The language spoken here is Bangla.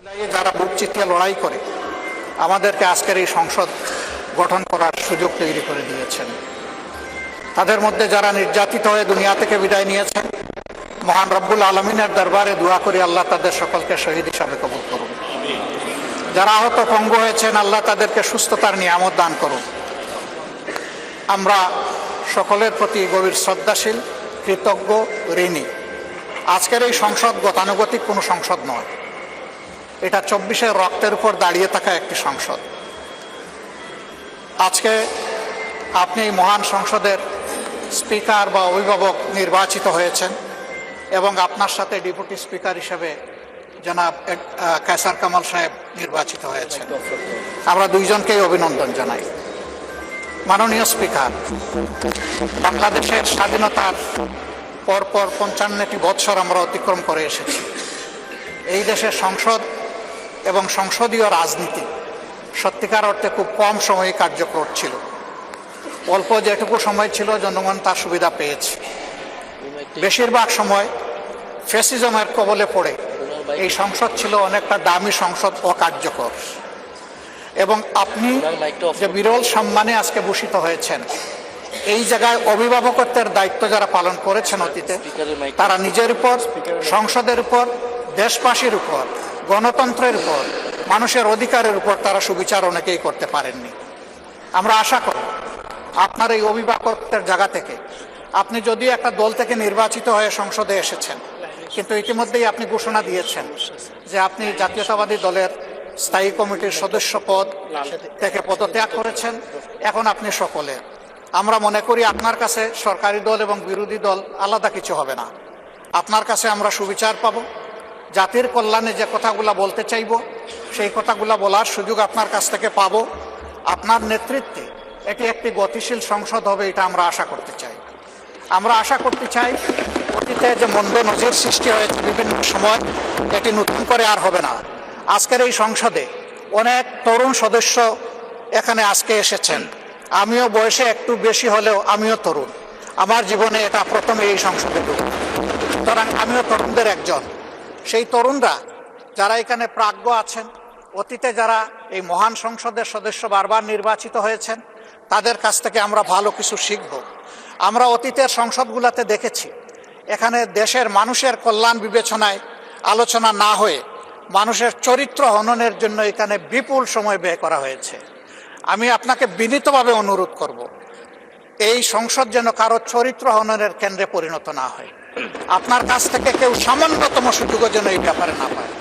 যারা বুক চিতিয়ে লড়াই করে আমাদেরকে আজকের এই সংসদ গঠন করার সুযোগ তৈরি করে দিয়েছেন। তাদের মধ্যে যারা নির্যাতিত হয়ে দুনিয়া থেকে বিদায় নিয়েছেন, মহান রব্বুল আলমিনের দরবারে দোয়া করি আল্লাহ তাদের সকলকে শহীদ হিসাবে কবুল করুন। যারা আহত পঙ্গু হয়েছেন, আল্লাহ তাদেরকে সুস্থতার নিয়ামত দান করুন। আমরা সকলের প্রতি গভীর শ্রদ্ধাশীল, কৃতজ্ঞ, ঋণী। আজকের এই সংসদ গতানুগতিক কোনো সংসদ নয়, এটা 24-এর রক্তের উপর দাঁড়িয়ে থাকা একটি সংসদ। আজকে আপনি এই মহান সংসদের স্পিকার বা অভিভাবক নির্বাচিত হয়েছেন এবং আপনার সাথে ডেপুটি স্পিকার হিসেবে জনাব কায়সার কামাল সাহেব নির্বাচিত হয়েছেন। আমরা দুইজনকেই অভিনন্দন জানাই। মাননীয় স্পিকার, বাংলাদেশের স্বাধীনতার পরপর 55টি বৎসর আমরা অতিক্রম করে এসেছি। এই দেশের সংসদ এবং সংসদীয় রাজনীতি সত্যিকার অর্থে খুব কম সময়ে কার্যকর ছিল। অল্প যেটুকু সময় ছিল জনগণ তার সুবিধা পেয়েছে। বেশিরভাগ সময় ফ্যাসিজমের কবলে পড়ে এই সংসদ ছিল অনেকটা দামি সংসদ, অকার্যকর। এবং আপনি যে বিরল সম্মানে আজকে ভূষিত হয়েছেন, এই জায়গায় অভিভাবকত্বের দায়িত্ব যারা পালন করেছেন অতীতে, তারা নিজের উপর, সংসদের উপর, দেশবাসীর উপর, গণতন্ত্রের উপর, মানুষের অধিকারের উপর তারা সুবিচার অনেকেই করতে পারেননি। আমরা আশা করি আপনার এই অভিভাবকত্বের জায়গা থেকে, আপনি যদিও একটা দল থেকে নির্বাচিত হয়ে সংসদে এসেছেন, কিন্তু ইতিমধ্যেই আপনি ঘোষণা দিয়েছেন যে আপনি জাতীয়তাবাদী দলের স্থায়ী কমিটির সদস্য পদ থেকে পদত্যাগ করেছেন। এখন আপনি সকলের। আমরা মনে করি আপনার কাছে সরকারি দল এবং বিরোধী দল আলাদা কিছু হবে না। আপনার কাছে আমরা সুবিচার পাব। জাতির কল্যাণে যে কথাগুলো বলতে চাইব, সেই কথাগুলো বলার সুযোগ আপনার কাছ থেকে পাব। আপনার নেতৃত্বে এটি একটি গতিশীল সংসদ হবে, এটা আমরা আশা করতে চাই। আমরা আশা করতে চাই অতীতে যে মন্দ নজির সৃষ্টি হয়েছে বিভিন্ন সময়, এটি নতুন করে আর হবে না। আজকের এই সংসদে অনেক তরুণ সদস্য এখানে আজকে এসেছেন। আমিও বয়সে একটু বেশি হলেও আমিও তরুণ। আমার জীবনে এটা প্রথমে এই সংসদে ঢুকে, সুতরাং আমিও তরুণদের একজন। সেই তরুণরা যারা এখানে প্রাজ্ঞ আছেন, অতীতে যারা এই মহান সংসদের সদস্য বারবার নির্বাচিত হয়েছেন, তাদের কাছ থেকে আমরা ভালো কিছু শিখব। আমরা অতীতের সংসদগুলোতে দেখেছি, এখানে দেশের মানুষের কল্যাণ বিবেচনায় আলোচনা না হয়ে মানুষের চরিত্র হননের জন্য এখানে বিপুল সময় ব্যয় করা হয়েছে। আমি আপনাকে বিনীতভাবে অনুরোধ করব, এই সংসদ যেন কারো চরিত্র হননের কেন্দ্রে পরিণত না হয়। আপনার কাছ থেকে কেউ সামান্যতম সুযোগও যেন এই ব্যাপারে না পায়।